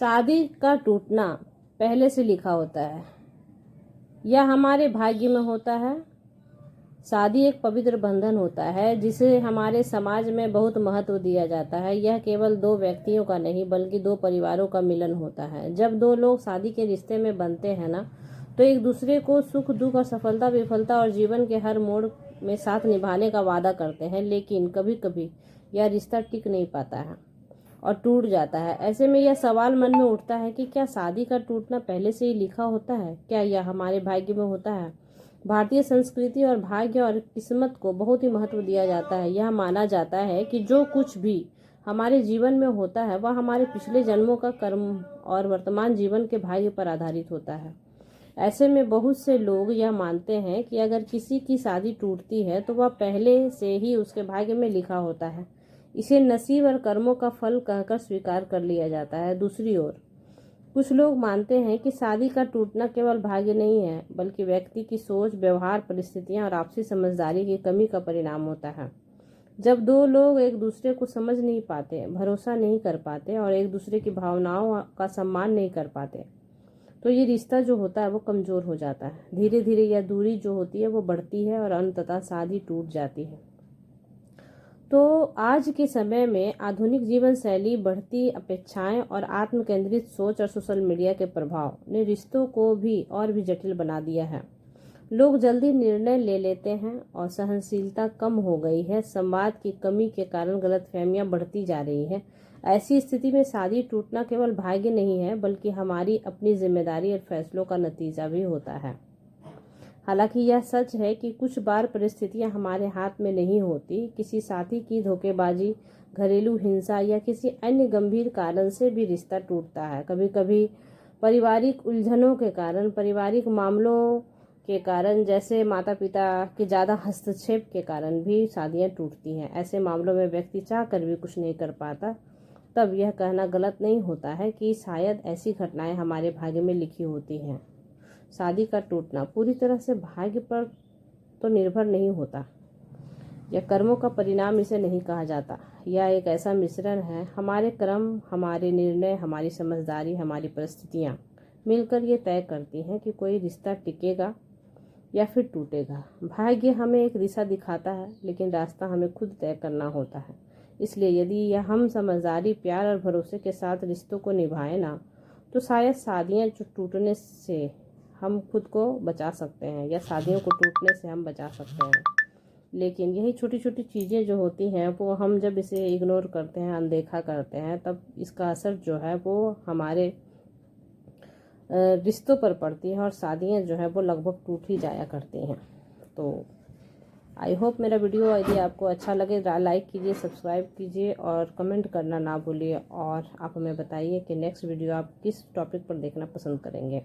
शादी का टूटना पहले से लिखा होता है या हमारे भाग्य में होता है। शादी एक पवित्र बंधन होता है जिसे हमारे समाज में बहुत महत्व दिया जाता है। यह केवल दो व्यक्तियों का नहीं बल्कि दो परिवारों का मिलन होता है। जब दो लोग शादी के रिश्ते में बनते हैं ना, तो एक दूसरे को सुख दुख और सफलता विफलता और जीवन के हर मोड़ में साथ निभाने का वादा करते हैं। लेकिन कभी कभी यह रिश्ता टिक नहीं पाता है और टूट जाता है। ऐसे में यह सवाल मन में उठता है कि क्या शादी का टूटना पहले से ही लिखा होता है? क्या यह हमारे भाग्य में होता है? भारतीय संस्कृति और भाग्य और किस्मत को बहुत ही महत्व दिया जाता है। यह माना जाता है कि जो कुछ भी हमारे जीवन में होता है वह हमारे पिछले जन्मों का कर्म और वर्तमान जीवन के भाग्य पर आधारित होता है। ऐसे में बहुत से लोग यह मानते हैं कि अगर किसी की शादी टूटती है तो वह पहले से ही उसके भाग्य में लिखा होता है। इसे नसीब और कर्मों का फल कहकर स्वीकार कर लिया जाता है। दूसरी ओर कुछ लोग मानते हैं कि शादी का टूटना केवल भाग्य नहीं है बल्कि व्यक्ति की सोच, व्यवहार, परिस्थितियां और आपसी समझदारी की कमी का परिणाम होता है। जब दो लोग एक दूसरे को समझ नहीं पाते, भरोसा नहीं कर पाते और एक दूसरे की भावनाओं का सम्मान नहीं कर पाते, तो ये रिश्ता जो होता है वो कमजोर हो जाता है। धीरे धीरे यह दूरी जो होती है वो बढ़ती है और अंततः शादी टूट जाती है। तो आज के समय में आधुनिक जीवन शैली, बढ़ती अपेक्षाएं और आत्म केंद्रित सोच और सोशल मीडिया के प्रभाव ने रिश्तों को भी और भी जटिल बना दिया है। लोग जल्दी निर्णय ले लेते हैं और सहनशीलता कम हो गई है। संवाद की कमी के कारण गलतफहमियां बढ़ती जा रही है। ऐसी स्थिति में शादी टूटना केवल भाग्य नहीं है बल्कि हमारी अपनी जिम्मेदारी और फैसलों का नतीजा भी होता है। हालांकि यह सच है कि कुछ बार परिस्थितियां हमारे हाथ में नहीं होती। किसी साथी की धोखेबाजी, घरेलू हिंसा या किसी अन्य गंभीर कारण से भी रिश्ता टूटता है। कभी कभी पारिवारिक उलझनों के कारण, पारिवारिक मामलों के कारण, जैसे माता पिता के ज़्यादा हस्तक्षेप के कारण भी शादियां टूटती हैं। ऐसे मामलों में व्यक्ति चाह कर भी कुछ नहीं कर पाता। तब यह कहना गलत नहीं होता है कि शायद ऐसी घटनाएं हमारे भाग्य में लिखी होती हैं। शादी का टूटना पूरी तरह से भाग्य पर तो निर्भर नहीं होता। यह कर्मों का परिणाम इसे नहीं कहा जाता। यह एक ऐसा मिश्रण है, हमारे कर्म, हमारे निर्णय, हमारी समझदारी, हमारी परिस्थितियां मिलकर ये तय करती हैं कि कोई रिश्ता टिकेगा या फिर टूटेगा। भाग्य हमें एक दिशा दिखाता है लेकिन रास्ता हमें खुद तय करना होता है। इसलिए यदि हम समझदारी, प्यार और भरोसे के साथ रिश्तों को निभाएं ना, तो शायद शादियां जो टूटने से हम खुद को बचा सकते हैं या शादियों को टूटने से हम बचा सकते हैं। लेकिन यही छोटी छोटी चीज़ें जो होती हैं वो हम जब इसे इग्नोर करते हैं, अनदेखा करते हैं, तब इसका असर जो है वो हमारे रिश्तों पर पड़ती है और शादियां जो है वो लगभग टूट ही जाया करती हैं। तो आई होप मेरा वीडियो यदि आपको अच्छा लगे लाइक कीजिए, सब्सक्राइब कीजिए और कमेंट करना ना भूलिए। और आप हमें बताइए कि नेक्स्ट वीडियो आप किस टॉपिक पर देखना पसंद करेंगे।